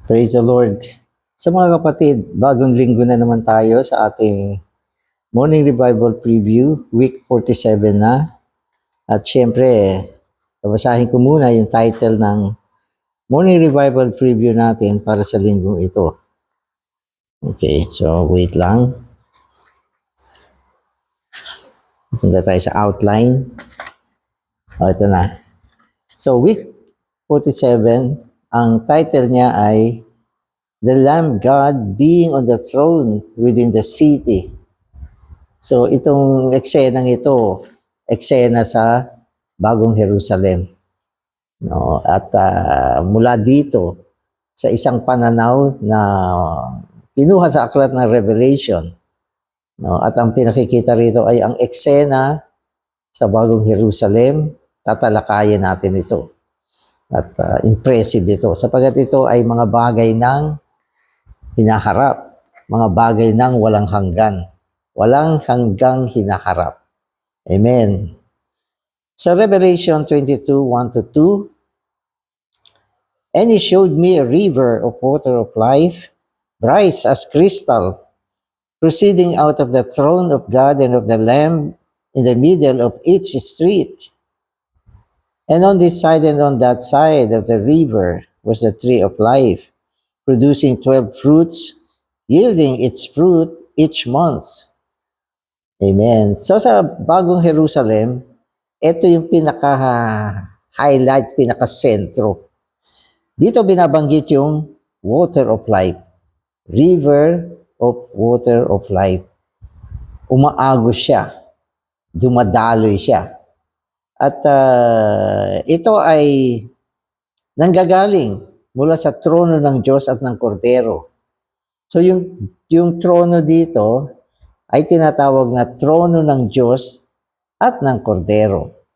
Praise the Lord. Sa mga kapatid, bagong linggo na naman tayo sa ating Morning Revival Preview, Week 47 na. At syempre, babasahin ko muna yung title ng Morning Revival Preview natin para sa linggong ito. Okay, so wait lang. Punta tayo sa outline. Ito na. So week 47, ang title niya ay The Lamb God Being on the Throne Within the City. So itong eksenang ito, eksena sa Bagong Jerusalem. No? At mula dito, sa isang pananaw na kinuha sa aklat ng Revelation, no? At ang pinakikita rito ay ang eksena sa Bagong Jerusalem, tatalakayin natin ito. At impressive ito, sapagkat ito ay mga bagay ng hinaharap, mga bagay ng walang hanggan. Walang hanggang hinaharap. Amen. Sa Revelation 22:1-2, And he showed me a river of water of life, bright as crystal, proceeding out of the throne of God and of the Lamb in the middle of each street. And on this side and on that side of the river was the tree of life, producing 12 fruits, yielding its fruit each month. Amen. So sa Bagong Jerusalem, ito yung pinaka-highlight, pinaka-sentro. Dito binabanggit yung water of life. River of water of life. Umaagos siya. Dumadaloy siya. At ito ay nanggagaling mula sa trono ng Diyos at ng Kordero. So yung trono dito ay tinatawag na trono ng Diyos at ng Kordero.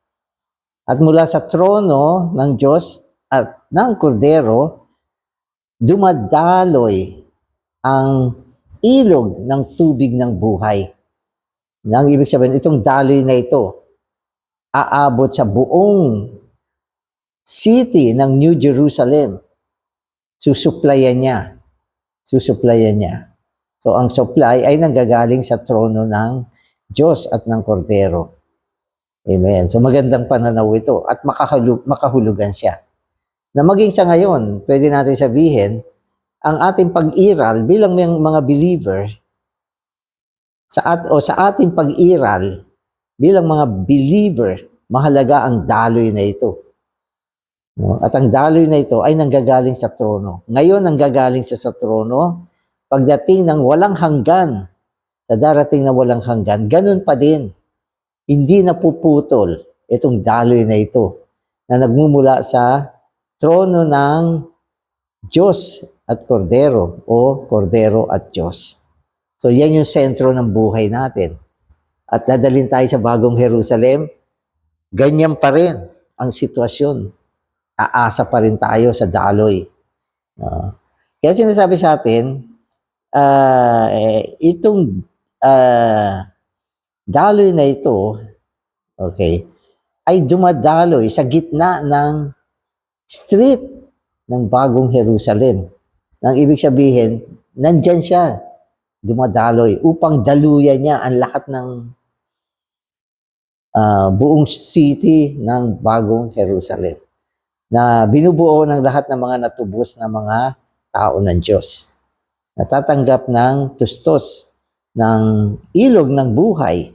At mula sa trono ng Diyos at ng Kordero, dumadaloy ang ilog ng tubig ng buhay. Ang ibig sabihin, itong daloy na ito, aabot sa buong city ng New Jerusalem. Susuplayan niya. So ang supply ay nanggagaling sa trono ng Diyos at ng Kordero. Amen. So magandang pananaw ito at makahulugan siya. Na maging sa ngayon, pwede natin sabihin, ang ating pag-iral bilang mga believer, sa ating pag-iral bilang mga believer, mahalaga ang daloy na ito. At ang daloy na ito ay nanggagaling sa trono. Ngayon, nanggagaling sa trono, pagdating ng walang hanggan, sa darating na walang hanggan, ganun pa din. Hindi napuputol itong daloy na ito na nagmumula sa trono ng Diyos at Kordero o Kordero at Diyos. So yan yung sentro ng buhay natin. At dadalhin tayo sa Bagong Jerusalem, ganyan pa rin ang sitwasyon. Aasa pa rin tayo sa daloy. Kaya sinasabi sa atin, itong daloy na ito, okay, ay dumadaloy sa gitna ng street ng Bagong Jerusalem. Nang ibig sabihin, nandyan siya, dumadaloy, upang daluyan niya ang lahat ng buong city ng Bagong Jerusalem, na binubuo ng lahat ng mga natubos na mga tao ng Diyos. Natatanggap ng tustos ng ilog ng buhay.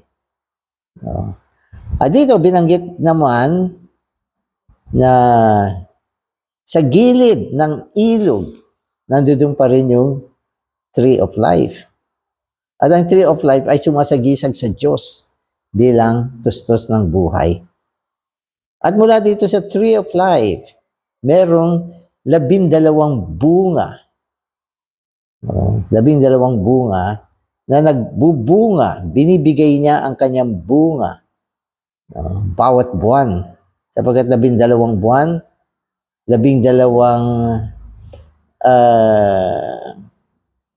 At dito binanggit naman na sa gilid ng ilog, nandoon pa rin yung tree of life. At ang tree of life ay sumasagisag sa Diyos bilang tustos ng buhay. At mula dito sa tree of life, merong 12 bunga. 12 bunga na nagbubunga, binibigay niya ang kanyang bunga bawat buwan. Sapagkat 12 buwan, 12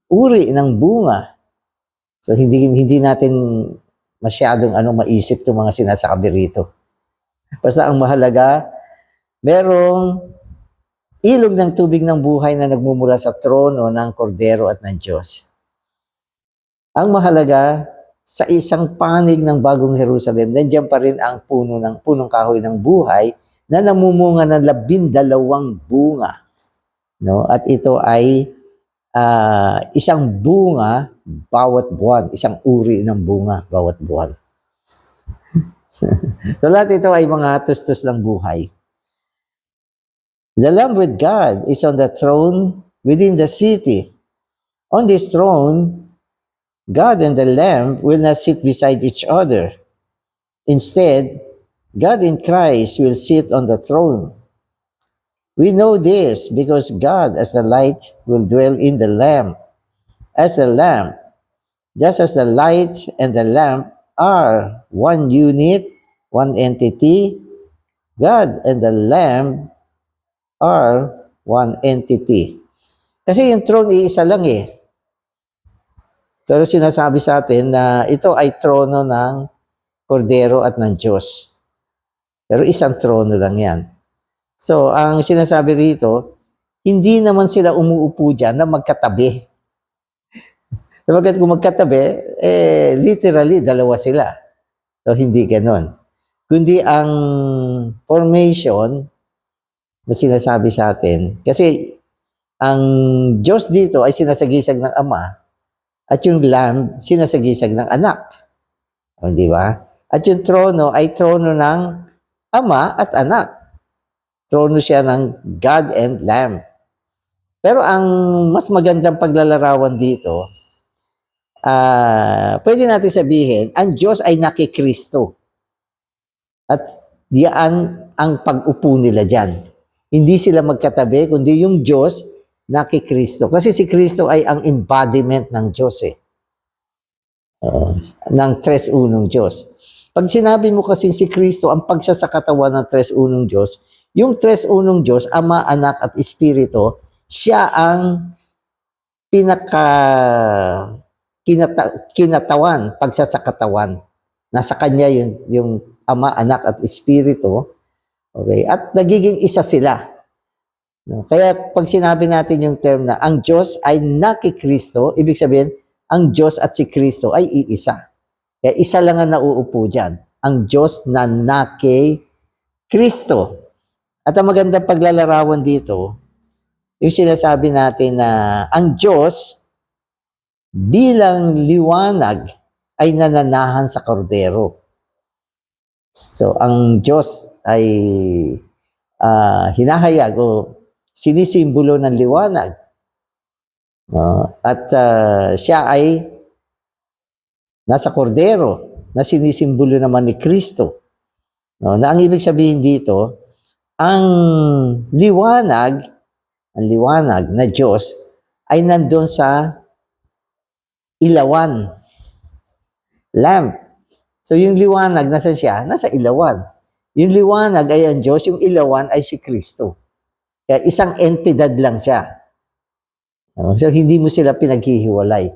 uri ng bunga. So hindi natin masyadong maisip itong mga sinasabi rito. Basta ang mahalaga, merong ilog ng tubig ng buhay na nagmumula sa trono ng kordero at ng Diyos. Ang mahalaga, sa isang panig ng bagong Jerusalem, nandiyan pa rin ang punong kahoy ng buhay na namumunga ng 12 bunga. No? At ito ay isang bunga bawat buwan, isang uri ng bunga bawat buwan. So lahat ito ay mga tustos ng buhay. The Lamb with God is on the throne within the city. On this throne, God and the Lamb will not sit beside each other. Instead, God in Christ will sit on the throne. We know this because God as the light will dwell in the Lamb. As the Lamb, just as the light and the lamp are one unit, one entity, God and the Lamb are one entity. Kasi yung throne iisa lang eh. Pero sinasabi sa atin na ito ay trono ng kordero at ng Diyos. Pero isang trono lang yan. So, ang sinasabi rito, hindi naman sila umuupo dyan na magkatabi. Sapagkat kung magkatabi, literally, dalawa sila. So, hindi ganon. Kundi ang formation na sinasabi sa atin, kasi ang Diyos dito ay sinasagisag ng Ama, at yung Lamb, sinasagisag ng anak. O, di ba? At yung trono ay trono ng Ama at anak. Trono siya ng God and Lamb. Pero ang mas magandang paglalarawan dito, pwede natin sabihin, ang Diyos ay nakikristo. At diyan ang pag-upo nila dyan. Hindi sila magkatabi, kundi yung Diyos nakikristo. Kasi si Kristo ay ang embodiment ng Diyos eh. Ng tres-unong Diyos. Pag sinabi mo kasi si Kristo ang pagsasakatawan ng tres-unong Diyos, yung tres-unong Diyos, Ama, Anak at Espiritu, siya ang kinatawan, pagsasakatawan. Nasa Kanya yung Ama, Anak at Espiritu. Okay? At nagiging isa sila. No? Kaya pag sinabi natin yung term na ang Diyos ay nakikristo, ibig sabihin, ang Diyos at si Kristo ay iisa. Kaya isa lang ang nauupo dyan. Ang Diyos na nakikristo. At ang magandang paglalarawan dito, yung sinasabi natin na ang Diyos bilang liwanag ay nananahan sa kordero. So, ang Diyos ay hinahayag o sinisimbolo ng liwanag. At siya ay nasa kordero na sinisimbolo naman ni Kristo. Na ang ibig sabihin dito, ang liwanag na Diyos ay nandun sa ilawan. Lamp. So yung liwanag, nasan siya? Nasa ilawan. Yung liwanag ay ang Diyos, yung ilawan ay si Kristo. Kaya isang entidad lang siya. So, hindi mo sila pinaghihiwalay.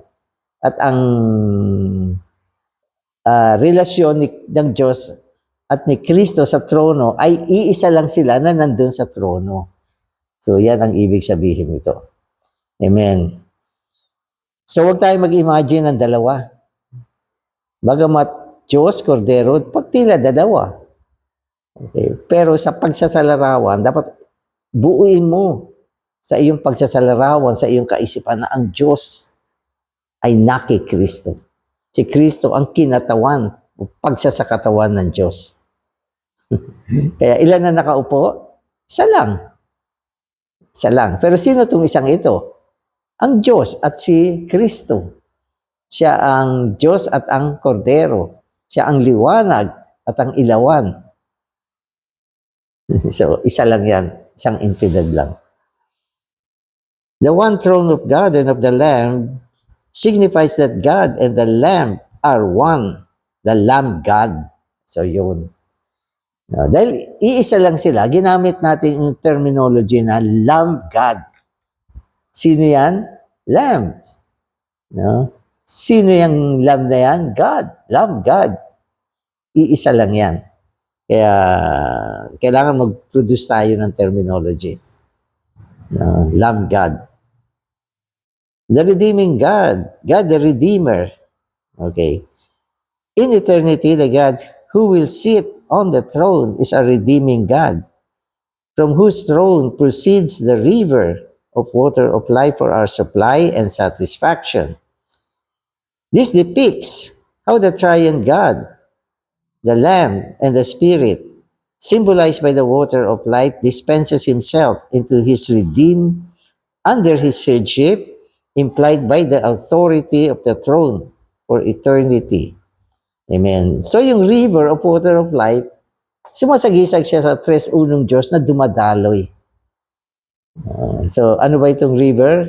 At ang relasyon ng Diyos at ni Kristo sa trono ay iisa lang sila na nandun sa trono. So, yan ang ibig sabihin nito. Amen. So, huwag tayo mag-imagine ng dalawa. Bagamat Diyos, Kordero, pag tila dalawa. Okay. Pero sa pagsasalarawan, dapat buuin mo sa iyong pagsasalarawan, sa iyong kaisipan na ang Diyos ay nakikristo. Si Kristo ang kinatawan o pagsasakatawan ng Diyos. Kaya ilan na nakaupo? Isa lang. Isa lang. Pero sino itong isang ito? Ang Diyos at si Kristo. Siya ang Diyos at ang Kordero. Siya ang liwanag at ang ilawan. So, isa lang yan. Isang entidad lang. The one throne of God and of the Lamb signifies that God and the Lamb are one. The Lamb God. So, yun. No, dahil iisa lang sila, ginamit natin yung terminology na Lamb God. Sino yan? Lambs. No? Sino yung Lamb na yan? God. Lamb God. Iisa lang yan. Kaya, kailangan mag-produce tayo ng terminology. Lamb God. The redeeming God. God the Redeemer. Okay. In eternity, the God who will sit on the throne is a redeeming God, from whose throne proceeds the river of water of life for our supply and satisfaction. This depicts how the triune God, the Lamb, and the Spirit, symbolized by the water of life, dispenses himself into his redeemed under his headship, implied by the authority of the throne for eternity. Amen. So yung river of water of life, sumasagisag siya sa tres unong Diyos na dumadaloy. So ano ba itong river?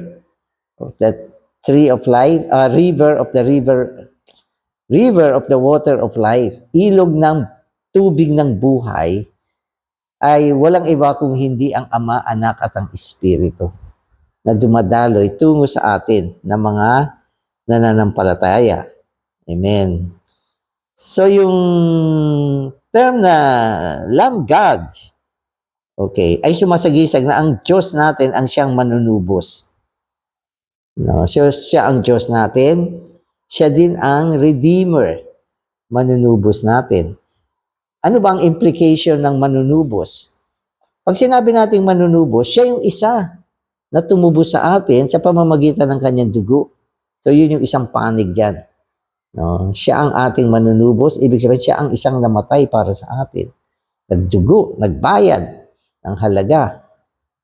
Of the tree of life, river of the water of life, ilog ng tubig ng buhay, ay walang iba kung hindi ang Ama, Anak at ang Espiritu na dumadaloy tungo sa atin na mga nananampalataya. Amen. So yung term na Lamb God, okay, ay sumasagisag na ang Diyos natin ang siyang manunubos. No, so siya ang Diyos natin, siya din ang Redeemer, manunubos natin. Ano ba ang implication ng manunubos? Pag sinabi nating manunubos, siya yung isa na tumubos sa atin sa pamamagitan ng kanyang dugo. So yun yung isang panig dyan. No, siya ang ating manunubos, ibig sabihin siya ang isang namatay para sa atin. Nagdugo, nagbayad ng halaga.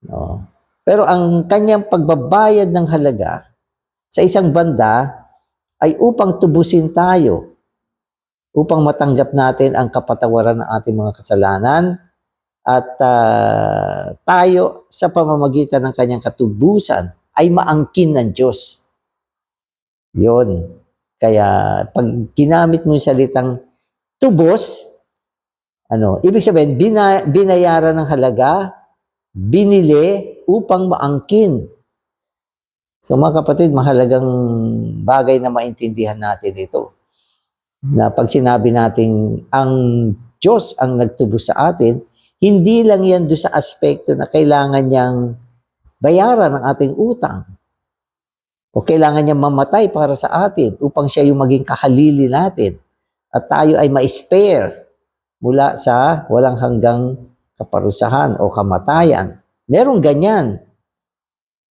No. Pero ang kanyang pagbabayad ng halaga sa isang banda ay upang tubusin tayo, upang matanggap natin ang kapatawaran ng ating mga kasalanan at tayo sa pamamagitan ng kanyang katubusan ay maangkin ng Diyos. Yun. Kaya pag ginamit mo yung salitang tubos, ibig sabihin, binayaran ng halaga, binili upang maangkin. So mga kapatid, mahalagang bagay na maintindihan natin ito. Na pag sinabi natin ang Diyos ang nagtubos sa atin, hindi lang yan doon sa aspekto na kailangan niyang bayaran ang ating utang. O kailangan niya mamatay para sa atin upang siya yung maging kahalili natin. At tayo ay ma-spare mula sa walang hanggang kaparusahan o kamatayan. Merong ganyan.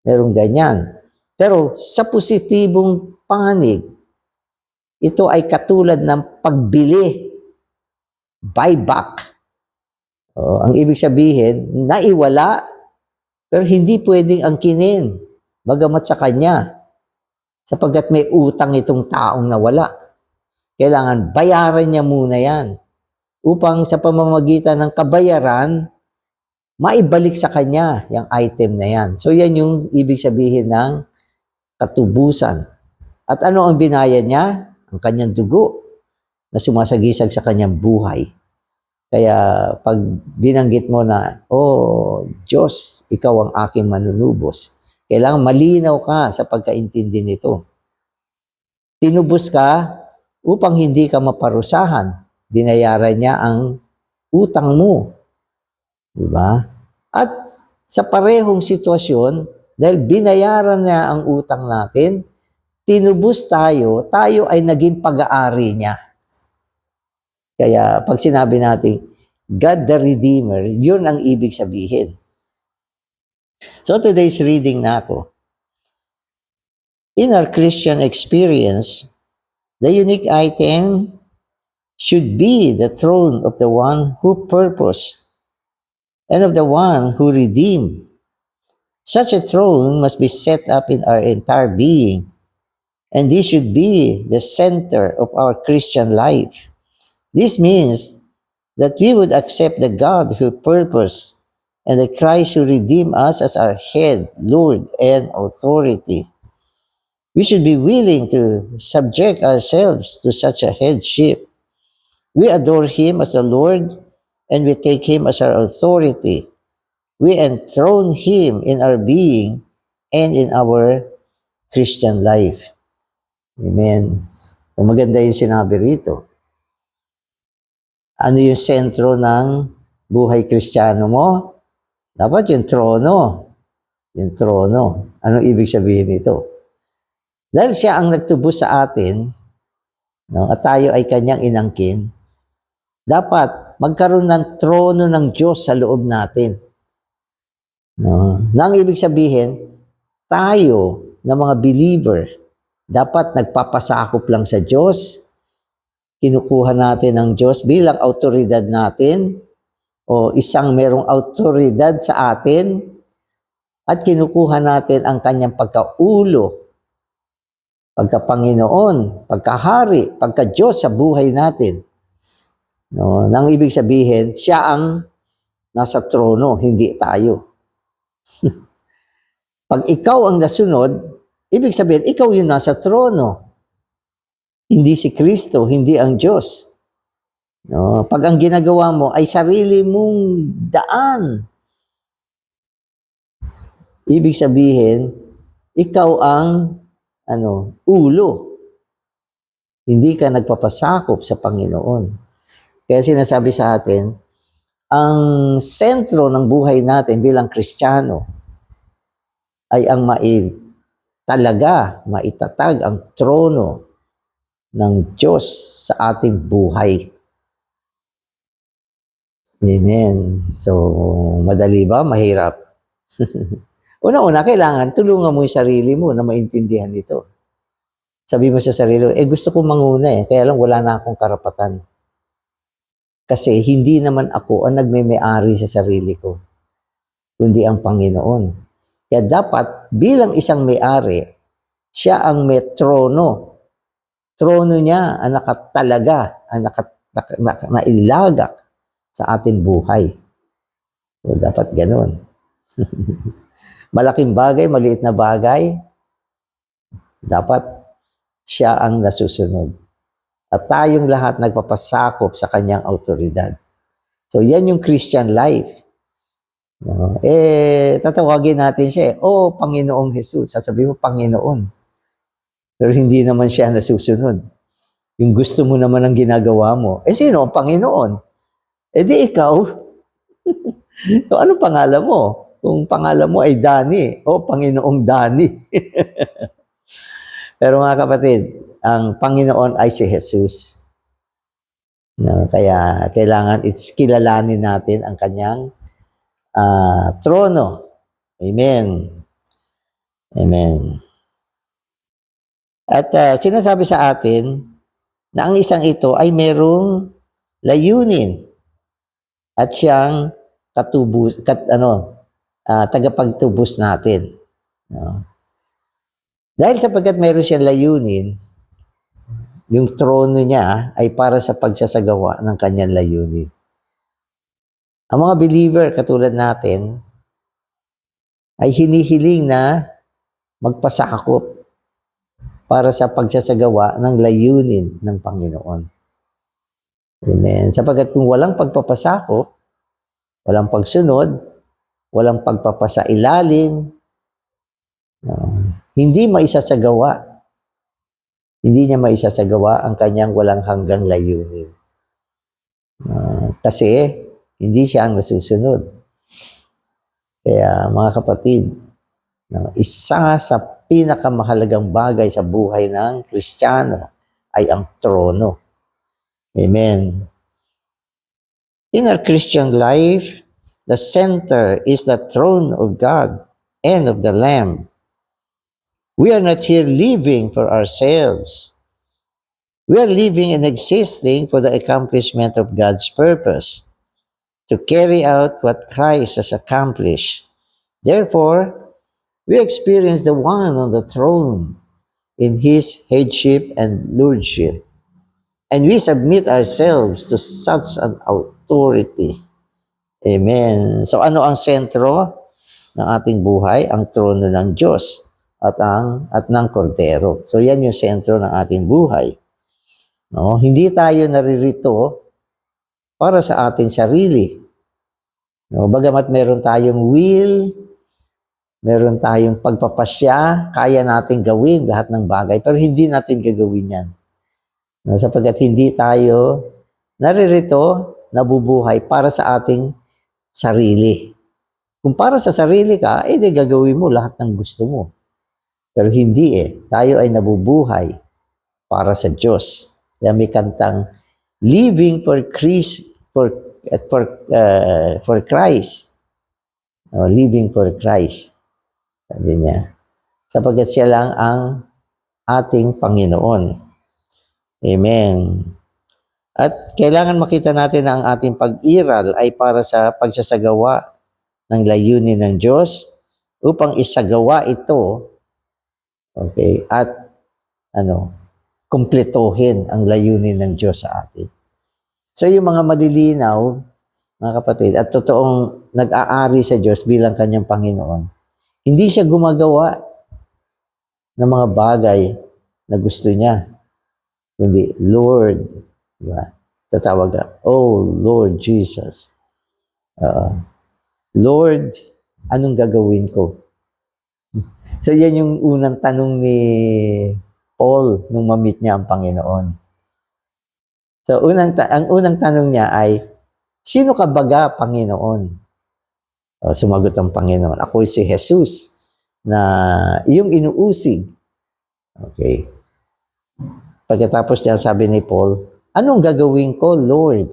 Merong ganyan. Pero sa positibong panig, ito ay katulad ng pagbili, buyback. Ang ibig sabihin, naiwala, pero hindi pwedeng angkinin, bagamat sa kanya, sapagkat may utang itong taong nawala. Kailangan bayaran niya muna yan, upang sa pamamagitan ng kabayaran, maibalik sa kanya yung item na yan. So yan yung ibig sabihin ng katubusan. At ano ang binayad niya? Ang kanyang dugo na sumasagisag sa kanyang buhay. Kaya pag binanggit mo na, Diyos, ikaw ang aking manunubos, kailangan malinaw ka sa pagkaintindi nito. Tinubos ka upang hindi ka maparusahan. Binayaran niya ang utang mo. Diba? At sa parehong sitwasyon, dahil binayaran niya ang utang natin, tinubos tayo ay naging pag-aari niya. Kaya pag sinabi natin, God the Redeemer, yun ang ibig sabihin. So today's reading na ako. In our Christian experience, the unique item should be the throne of the one who purposed and of the one who redeemed. Such a throne must be set up in our entire being, and this should be the center of our Christian life. This means that we would accept the God who purposed and the Christ who redeemed us as our head, Lord, and authority. We should be willing to subject ourselves to such a headship. We adore Him as the Lord, and we take Him as our authority. We enthrone Him in our being and in our Christian life. Amen. Maganda yung sinabi rito. Ano yung sentro ng buhay Kristiyano mo? Dapat yung trono. Yung trono. Anong ibig sabihin nito? Dahil siya ang nagtubos sa atin, no, at tayo ay kanyang inangkin, dapat magkaroon ng trono ng Diyos sa loob natin. No? Nang ibig sabihin, tayo na mga believer, dapat nagpapasakop lang sa Diyos, kinukuha natin ng Diyos bilang autoridad natin, o isang merong autoridad sa atin, at kinukuha natin ang kanyang pagkaulo, pagka-Panginoon, pagkahari, pagka-Diyos sa buhay natin. No, nang ibig sabihin, siya ang nasa trono, hindi tayo. Pag ikaw ang nasunod, ibig sabihin, ikaw yung nasa trono. Hindi si Kristo, hindi ang Diyos. No, pag ang ginagawa mo ay sarili mong daan, ibig sabihin, ikaw ang ulo. Hindi ka nagpapasakop sa Panginoon. Kaya sinasabi sa atin, ang sentro ng buhay natin bilang Kristiyano ay ang maitatag ang trono ng Diyos sa ating buhay. Amen. So, madali ba? Mahirap. Una-una, kailangan tulungan mo yung sarili mo na maintindihan ito. Sabi mo sa sarili, gusto ko manguna kaya lang wala na akong karapatan. Kasi hindi naman ako ang nagme-may-ari sa sarili ko, kundi ang Panginoon. Kaya dapat, bilang isang may-ari, siya ang may trono. Trono niya ang nakatalaga, ang nailagak sa ating buhay. So, dapat ganun. Malaking bagay, maliit na bagay, dapat siya ang nasusunod. At tayong lahat nagpapasakop sa kanyang autoridad. So, yan yung Christian life. No? Tatawagin natin siya, Panginoong Jesus. Sasabihin mo, Panginoon. Pero hindi naman siya nasusunod. Yung gusto mo naman ang ginagawa mo. Sino ang Panginoon? Di ikaw. So, ano pangalan mo? Kung pangalan mo ay Dani, Panginoong Dani. Pero mga kapatid, ang Panginoon ay si Jesus. No, kaya kailangan kilalanin natin ang kanyang trono. Amen. Amen. At sinasabi sa atin na ang isang ito ay merong layunin at siyang tagapagtubos natin. No? Dahil sapagkat meron siyang layunin, yung trono niya ay para sa pagsasagawa ng kanyang layunin. Ang mga believer katulad natin ay hinihiling na magpasakop para sa pagsasagawa ng layunin ng Panginoon. Amen. Sapagkat kung walang pagpapasakop, walang pagsunod, walang pagpapasailalim, hindi niya maisasagawa ang kanyang walang hanggang layunin. Kasi hindi siya ang nasusunod. Kaya mga kapatid, isa sa pinakamahalagang bagay sa buhay ng Kristiyano ay ang trono. Amen. In our Christian life, the center is the throne of God and of the Lamb. We are not here living for ourselves. We are living and existing for the accomplishment of God's purpose, to carry out what Christ has accomplished. Therefore, we experience the one on the throne in his headship and lordship, and we submit ourselves to such an authority. Amen. So ano ang sentro ng ating buhay? Ang trono ng Diyos at ng Kordero. So yan yung sentro ng ating buhay. No, hindi tayo naririto para sa ating sarili. No, bagamat meron tayong will, meron tayong pagpapasya, kaya nating gawin lahat ng bagay, pero hindi natin gagawin yan. No, sapagkat hindi tayo naririto, nabubuhay para sa ating sarili, Kung para sa sarili ka, di gagawin mo lahat ng gusto mo. Pero hindi Tayo ay nabubuhay para sa Diyos. Kaya may kantang, living for Christ, for Christ. Living for Christ. Sabi niya. Sapagkat siya lang ang ating Panginoon. Amen. At kailangan makita natin na ang ating pag-iral ay para sa pagsasagawa ng layunin ng Diyos upang isagawa ito, at kumpletuhin ang layunin ng Diyos sa atin. So yung mga malilinaw, mga kapatid, at totoong nag-aari sa Diyos bilang kanyang Panginoon, hindi siya gumagawa ng mga bagay na gusto niya, kundi Lord, diba? Tatawag ka, oh Lord Jesus, Lord, anong gagawin ko? So yan yung unang tanong ni Paul nung ma-meet niya ang Panginoon. So ang unang tanong niya ay, sino ka baga, Panginoon? Sumagot ang Panginoon, ako si Jesus na iyong inuusig. Okay. Pagkatapos niya, sabi ni Paul, anong gagawin ko, Lord?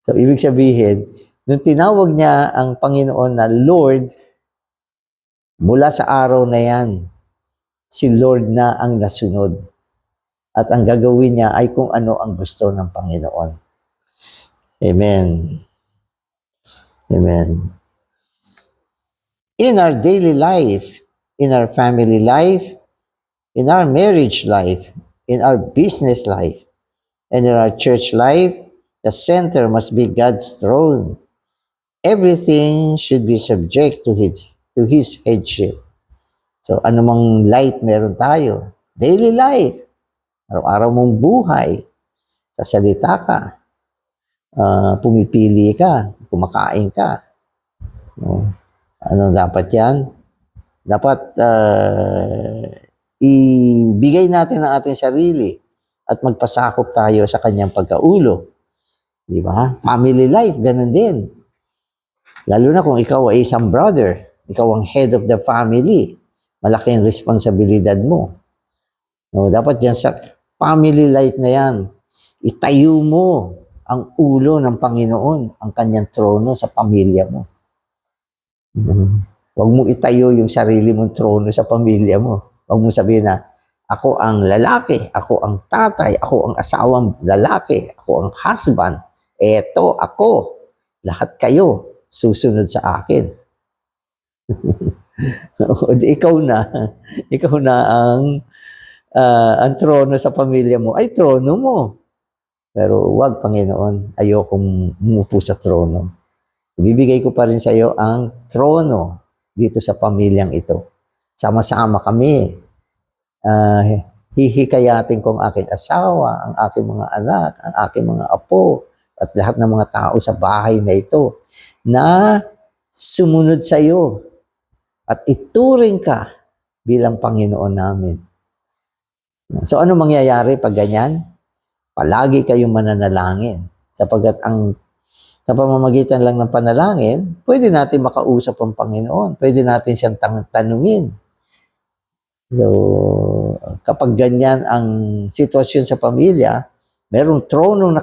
So ibig sabihin, nung tinawag niya ang Panginoon na Lord, mula sa araw na yan, si Lord na ang nasunod. At ang gagawin niya ay kung ano ang gusto ng Panginoon. Amen. Amen. In our daily life, in our family life, in our marriage life, in our business life, and in our church life, the center must be God's throne. Everything should be subject to His headship. So, anumang light meron tayo, daily life, araw-araw mong buhay, sasalita ka, pumipili ka, kumakain ka. Ano dapat yan? Dapat ibigay natin ang ating sarili at magpasakop tayo sa kanyang pagkaulo. Di ba? Family life, ganun din. Lalo na kung ikaw ay isang brother, ikaw ang head of the family, malaki ang responsibilidad mo. Dapat yan sa family life na yan, itayo mo ang ulo ng Panginoon, ang kanyang trono sa pamilya mo. Huwag mo itayo yung sarili mong trono sa pamilya mo. Huwag mo sabihin na, ako ang lalaki, ako ang tatay, ako ang asawang lalaki, ako ang husband, eto ako, lahat kayo susunod sa akin. ikaw na ang trono sa pamilya mo, ay trono mo. Pero wag, Panginoon, ayokong umupo sa trono. Ibibigay ko pa rin sa iyo ang trono dito sa pamilyang ito. Sama-sama kami. Hihikayatin ko ang aking asawa, ang aking mga anak, ang aking mga apo, at lahat ng mga tao sa bahay na ito na sumunod sa iyo at ituring ka bilang Panginoon namin. So ano mangyayari pag ganyan? Palagi kayong mananalangin. Sapagkat sa pamamagitan lang ng panalangin, pwede natin makausap ang Panginoon. Pwede natin siyang tanungin. So, kapag ganyan ang sitwasyon sa pamilya, merong tronong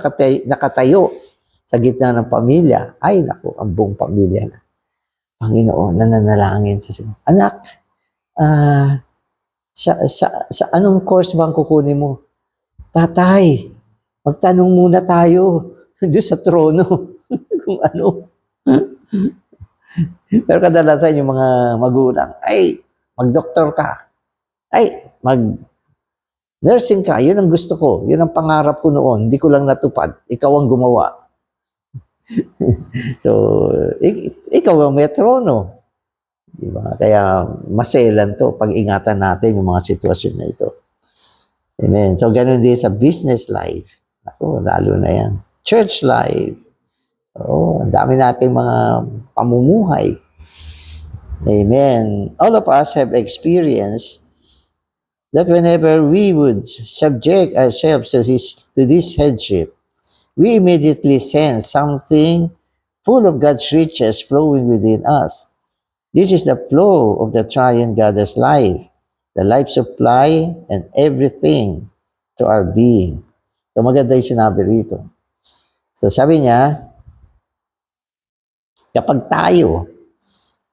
nakatayo sa gitna ng pamilya. Ay, naku, ang buong pamilya na. Panginoon, nananalangin sa anak, sa anong course bang kukunin mo? Tatay, magtanong muna tayo doon sa trono kung ano. Pero kadalasan yung mga magulang, ay, mag-doktor ka. Ay, mag-nursing ka. Yun ang gusto ko. Yun ang pangarap ko noon. Hindi ko lang natupad. Ikaw ang gumawa. So, ikaw ang may trono. Diba? Kaya maselan to pag-ingatan natin yung mga sitwasyon na ito. Amen. So, ganun din sa business life. Ako, lalo na yan. Church life. Ang dami nating mga pamumuhay. Amen. All of us have experienced that whenever we would subject ourselves to this headship, we immediately sense something full of God's riches flowing within us. This is the flow of the triune God as life, the life supply and everything to our being. So maganda yung sinabi rito. So sabi niya, kapag tayo,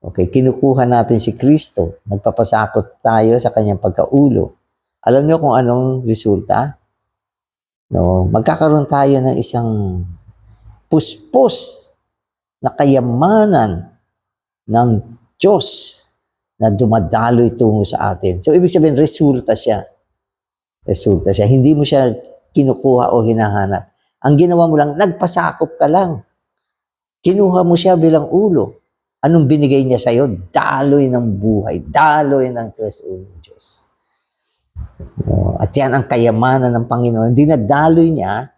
okay, kinukuha natin si Kristo, nagpapasakot tayo sa kanyang pagkaulo. Alam niyo kung anong resulta? No, magkakaroon tayo ng isang puspos na kayamanan ng Diyos na dumadaloy tungo sa atin. So, ibig sabihin, resulta siya. Resulta siya. Hindi mo siya kinukuha o hinahanap. Ang ginawa mo lang, nagpasakop ka lang. Kinuha mo siya bilang ulo. Anong binigay niya sa'yo? Daloy ng buhay. Daloy ng tres-uno Diyos. At yan ang kayamanan ng Panginoon. Dinadaloy niya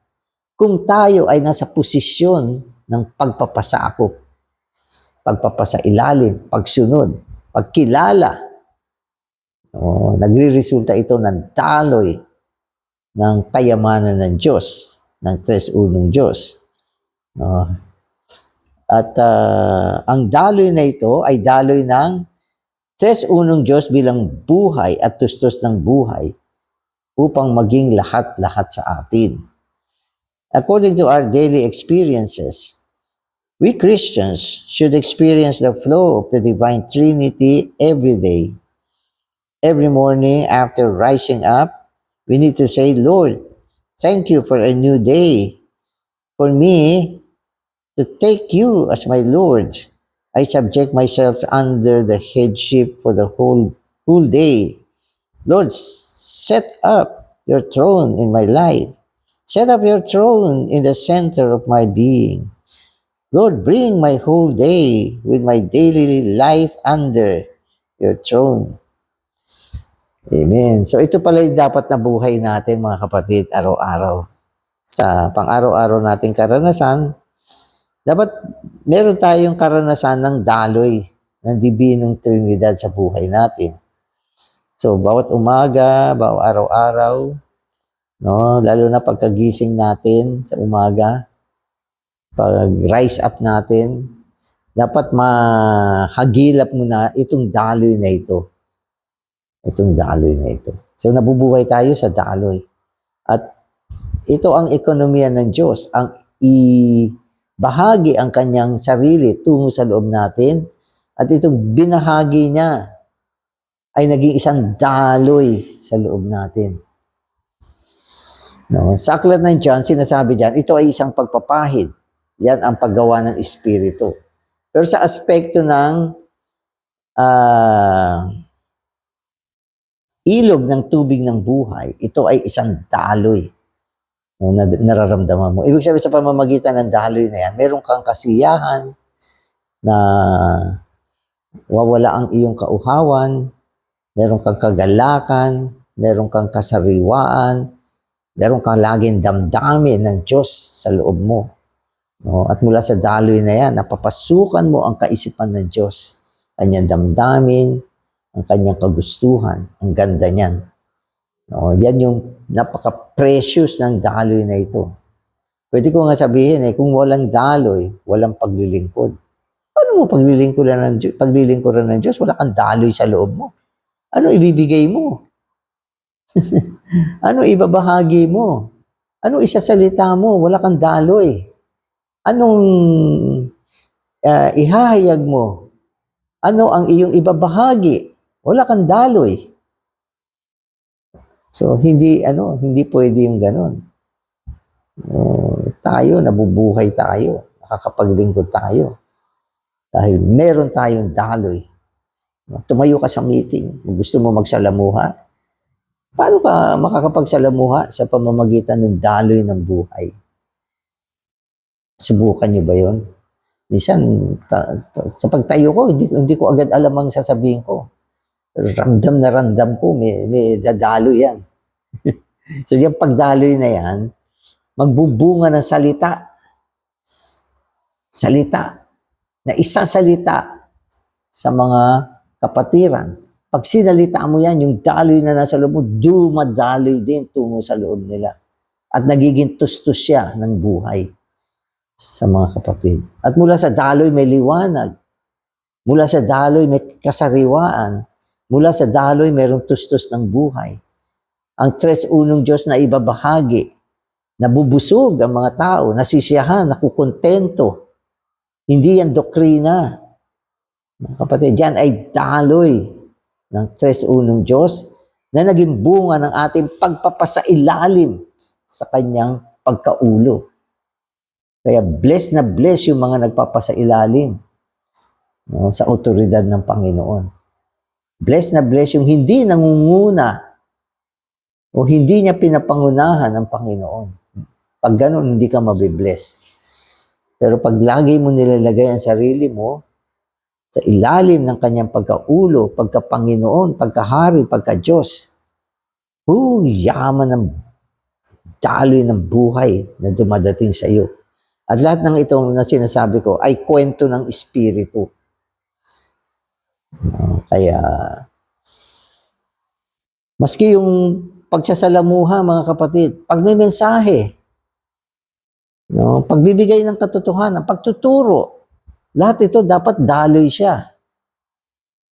kung tayo ay nasa posisyon ng pagpapasakop, pagpapasailalim, pagsunod, pagkilala. Nagre-resulta ito ng daloy ng kayamanan ng Diyos, ng tres-unong Diyos. At ang daloy na ito ay daloy ng tres-unong Diyos bilang buhay at tustos ng buhay upang maging lahat-lahat sa atin. According to our daily experiences, we Christians should experience the flow of the Divine Trinity every day. Every morning after rising up, we need to say, Lord, thank you for a new day. For me to take you as my Lord, I subject myself under the headship for the whole day. Lord, set up your throne in my life. Set up your throne in the center of my being. Lord, bring my whole day with my daily life under your throne. Amen. So ito pala yung dapat na buhay natin mga kapatid, araw-araw. Sa pang-araw-araw nating karanasan, dapat meron tayong karanasan ng daloy ng Dibinong Trinidad sa buhay natin. So bawat umaga, bawat araw-araw, no, lalo na pagkagising natin sa umaga, pag rise up natin, dapat mahagilap mo na itong daloy na ito. Itong daloy na ito. So nabubuhay tayo sa daloy. At ito ang ekonomiya ng Diyos, ang ibahagi ang kanyang sarili tungo sa loob natin, at itong binahagi niya ay naging isang daloy sa loob natin. No? Sa aklat ng John, sinasabi dyan, ito ay isang pagpapahid. Yan ang paggawa ng Espiritu. Pero sa aspekto ng ilog ng tubig ng buhay, ito ay isang daloy na nararamdaman mo. Ibig sabihin sa pamamagitan ng daloy na yan, meron kang kasiyahan na wawala ang iyong kauhawan, meron kang kagalakan, meron kang kasariwaan, meron kang laging damdamin ng Diyos sa loob mo. No? At mula sa daloy na yan, napapasukan mo ang kaisipan ng Diyos, kanyang damdamin, ang kanyang kagustuhan. Ang ganda niyan. No? Yan yung napaka-precious ng daloy na ito. Pwede ko nga sabihin, kung walang daloy, walang paglilingkod. Paano mo paglilingkuran ng Diyos? Wala kang daloy sa loob mo. Ano ibibigay mo? Ano ibabahagi mo? Ano isasalita mo? Wala kang daloy. Anong ihahayag mo? Ano ang iyong ibabahagi? Wala kang daloy. So hindi pwede yung ganon. Tayo nabubuhay tayo, nakakapaglingkod tayo. Dahil meron tayong daloy. Tumayo ka sa meeting, gusto mo magsalamuha, paano ka makakapagsalamuha sa pamamagitan ng daloy ng buhay? Subukan niyo ba yun? Minsan, sa pagtayo ko, hindi ko agad alam ang sasabihin ko. Ramdam na ramdam ko, may dadaloy yan. So yung pagdaloy na yan, magbubunga ng salita. Salita. Na isasalita sa mga kapatiran. Pag sinalita mo yan, yung daloy na nasa loob mo, dumadaloy din tungo sa loob nila. At nagiging tustos siya ng buhay. sa mga kapatid. At mula sa daloy may liwanag. Mula sa daloy may kasariwaan. Mula sa daloy mayroong tustos ng buhay. Ang tres unong Diyos na ibabahagi, nabubusog ang mga tao, nasisiyahan, nakukontento. Hindi yan doktrina. Mga kapatid, yan ay daloy ng tres unong Diyos na naging bunga ng ating pagpapasailalim sa kanyang pagkaulo. Kaya bless na bless yung mga nagpapasailalim sa otoridad ng Panginoon. Bless na bless yung hindi nangunguna o hindi niya pinapangunahan ng Panginoon. Pag ganun, hindi ka mabibless. Pero pag lagi mo nilalagay ang sarili mo sa ilalim ng kanyang pagkaulo, pagka-Panginoon, pagkahari, pagka-Diyos, yaman ng daloy ng buhay na dumadating sa iyo. At lahat ng ito na sinasabi ko ay kwento ng Espiritu. Kaya, maski yung pagsasalamuha, mga kapatid, pag may mensahe, pagbibigay ng katotohanan, pagtuturo, lahat ito dapat daloy siya.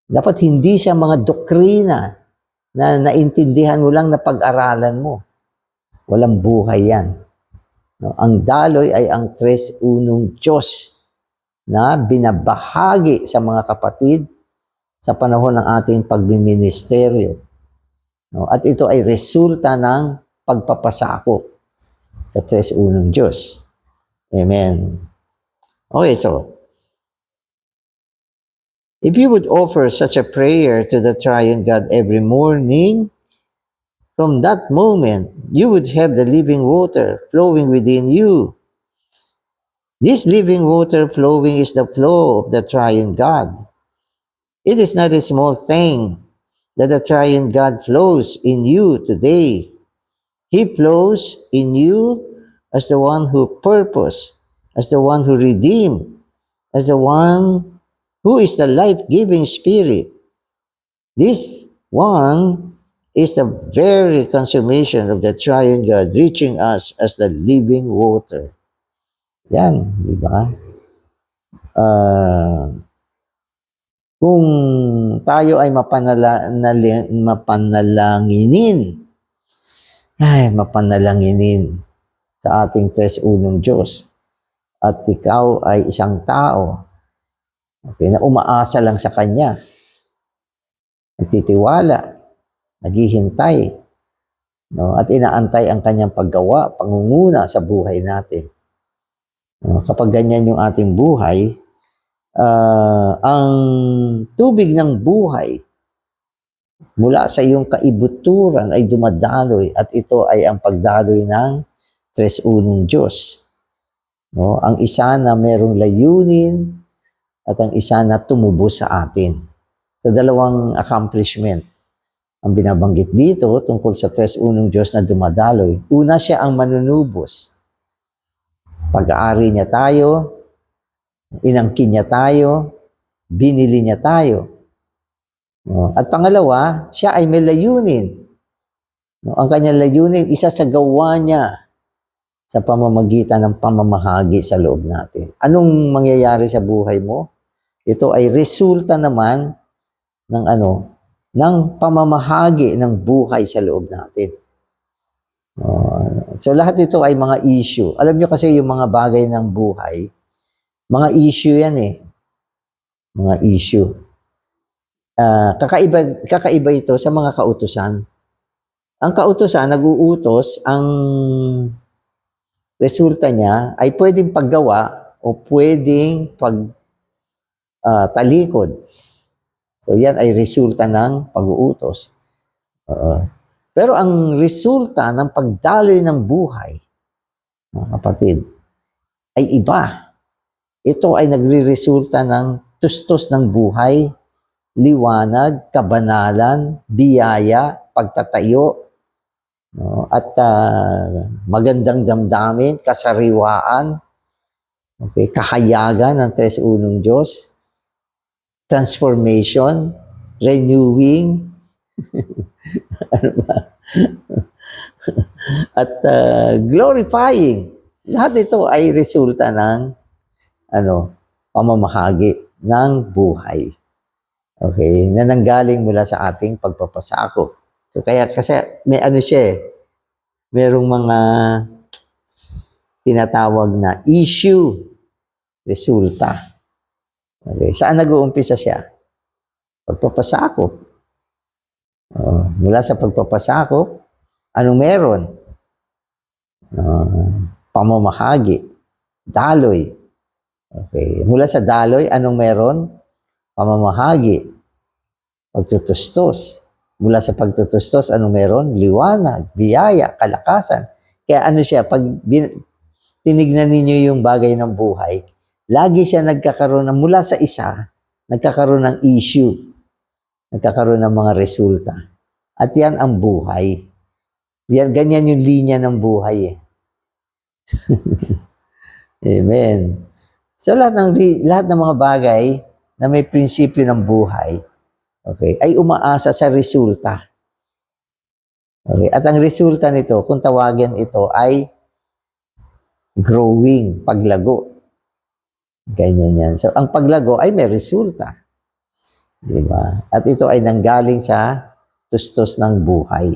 Dapat hindi siya mga doktrina na naintindihan mo lang na pag-aralan mo. Walang buhay yan. Ang daloy ay ang tres unong Diyos na binabahagi sa mga kapatid sa panahon ng ating pagbiministeryo. At ito ay resulta ng pagpapasakop sa tres unong Diyos. Amen. Okay, so, if you would offer such a prayer to the Triune God every morning, from that moment, you would have the living water flowing within you. This living water flowing is the flow of the Triune God. It is not a small thing that the Triune God flows in you today. He flows in you as the one who purpose, as the one who redeem, as the one who is the life-giving Spirit. This one is the very consummation of the Triune God reaching us as the living water. Yan, di ba? Kung tayo ay mapanalanginin sa ating tres unong Diyos, at ikaw ay isang tao, na umaasa lang sa Kanya, nagtitiwala, naghihintay, at inaantay ang Kanyang paggawa, pangunguna sa buhay natin. Kapag ganyan yung ating buhay, ang tubig ng buhay mula sa iyong kaibuturan ay dumadaloy, at ito ay ang pagdaloy ng tres unong Diyos. Ang isa na merong layunin at ang isa na tumubos sa atin. So, dalawang accomplishment ang binabanggit dito tungkol sa tres unong Diyos na dumadaloy. Una, siya ang manunubos. Pag-aari niya tayo, inangkin niya tayo, binili niya tayo. At pangalawa, siya ay may layunin. Ang kanyang layunin, isa sa gawa niya sa pamamagitan ng pamamahagi sa loob natin. Anong mangyayari sa buhay mo? Ito ay resulta naman ng ng pamamahagi ng buhay sa loob natin. So lahat ito ay mga issue. Alam niyo kasi yung mga bagay ng buhay, mga issue yan eh. Mga issue. Kakaiba ito sa mga kautusan. Ang kautusan, nag-uutos, ang resulta niya ay pwedeng paggawa o pwedeng talikod. So yan ay resulta ng pag-uutos. Pero ang resulta ng pagdaloy ng buhay, mga kapatid, ay iba. Ito ay nagre-resulta ng tustos ng buhay, liwanag, kabanalan, biyaya, pagtatayo, at magandang damdamin, kasariwaan, kahayagan ng tres unong Diyos, transformation, renewing, ano ba? At glorifying lahat ito ay resulta ng pamamahagi ng buhay. Okay? Na nanggaling mula sa ating pagpapasakop. So kaya kasi may siya merong mga tinatawag na issue, resulta. Okay? Saan nag-uumpisa siya? Pagpapasakop. Mula sa pagpapasakop, anong meron? Pamamahagi, daloy. Okay. Mula sa daloy, anong meron? Pamamahagi, pagtutustos. Mula sa pagtutustos, anong meron? Liwanag, biyaya, kalakasan. Kaya siya, pag tinignan ninyo yung bagay ng buhay, lagi siya nagkakaroon mula sa isa, nagkakaroon ng issue, nagkakaroon ng mga resulta. At yan ang buhay. Ganyan yung linya ng buhay. Amen. So lahat ng mga bagay na may prinsipyo ng buhay, okay, ay umaasa sa resulta. Okay, at ang resulta nito, kung tawagin ito ay growing, paglago. Ganyan yan. So ang paglago ay may resulta. Diba? At ito ay nanggaling sa tustos ng buhay.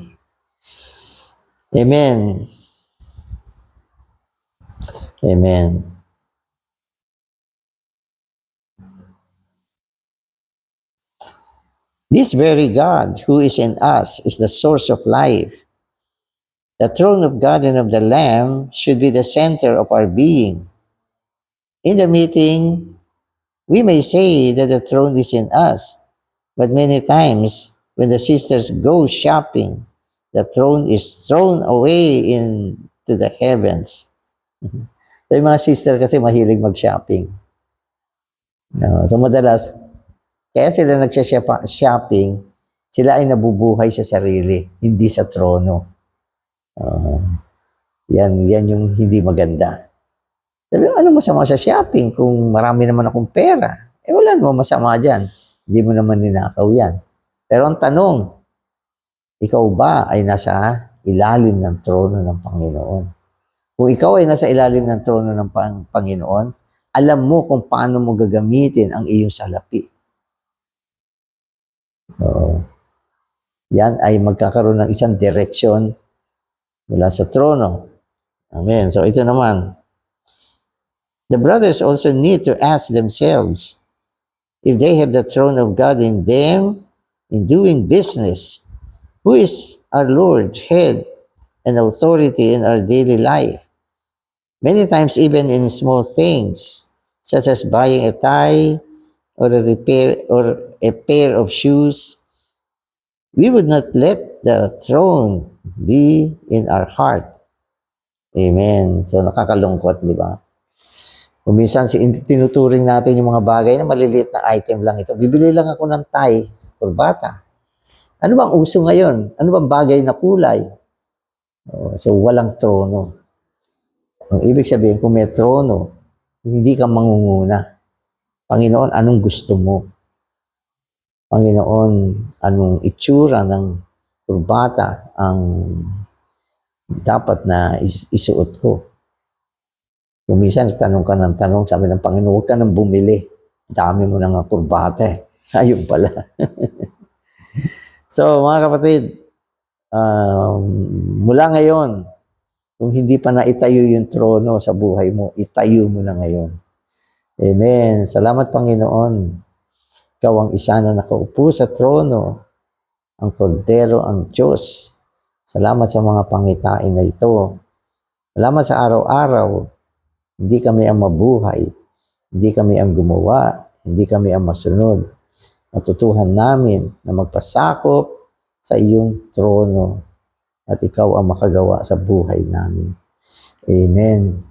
Amen. Amen. This very God who is in us is the source of life. The throne of God and of the Lamb should be the center of our being. In the meeting, we may say that the throne is in us, but many times when the sisters go shopping, the throne is thrown away into the heavens. Yung mga sister kasi mahilig mag-shopping. So madalas, kaya sila nagsha-shopping, sila ay nabubuhay sa sarili, hindi sa trono. Yan yung hindi maganda. Sabi, ano masama sa shopping kung marami naman akong pera? Wala naman masama dyan. Hindi mo naman ninakaw yan. Pero ang tanong, ikaw ba ay nasa ilalim ng trono ng Panginoon? Kung ikaw ay nasa ilalim ng trono ng Panginoon, alam mo kung paano mo gagamitin ang iyong salapi. Yan ay magkakaroon ng isang direksyon mula sa trono. Amen. So ito naman. The brothers also need to ask themselves if they have the throne of God in them in doing business. Who is our Lord, head, and authority in our daily life? Many times, even in small things, such as buying a tie or a pair of shoes, we would not let the throne be in our heart. Amen. So nakakalungkot, di ba? Kung minsan tinuturing natin yung mga bagay na maliliit na item lang ito. Bibili lang ako ng tie, kurbata. Ano bang uso ngayon? Ano bang bagay na kulay? So walang trono. Ang ibig sabihin, kung may trono, hindi ka mangunguna. Panginoon, anong gusto mo? Panginoon, anong itsura ng kurbata ang dapat na isuot ko? Kung minsan, tanong ka ng tanong, sabi ng Panginoon, huwag ka nang bumili. Dami mo ng kurbata. Ayun pala. So, mga kapatid, mula ngayon, kung hindi pa naitayo yung trono sa buhay mo, itayo mo na ngayon. Amen. Salamat, Panginoon. Ikaw ang isa na nakaupo sa trono, ang Kordero, ang Diyos. Salamat sa mga pangitain na ito. Salamat sa araw-araw. Hindi kami ang mabuhay. Hindi kami ang gumawa. Hindi kami ang masunod. Natutuhan namin na magpasakop sa iyong trono at ikaw ang makagawa sa buhay namin. Amen.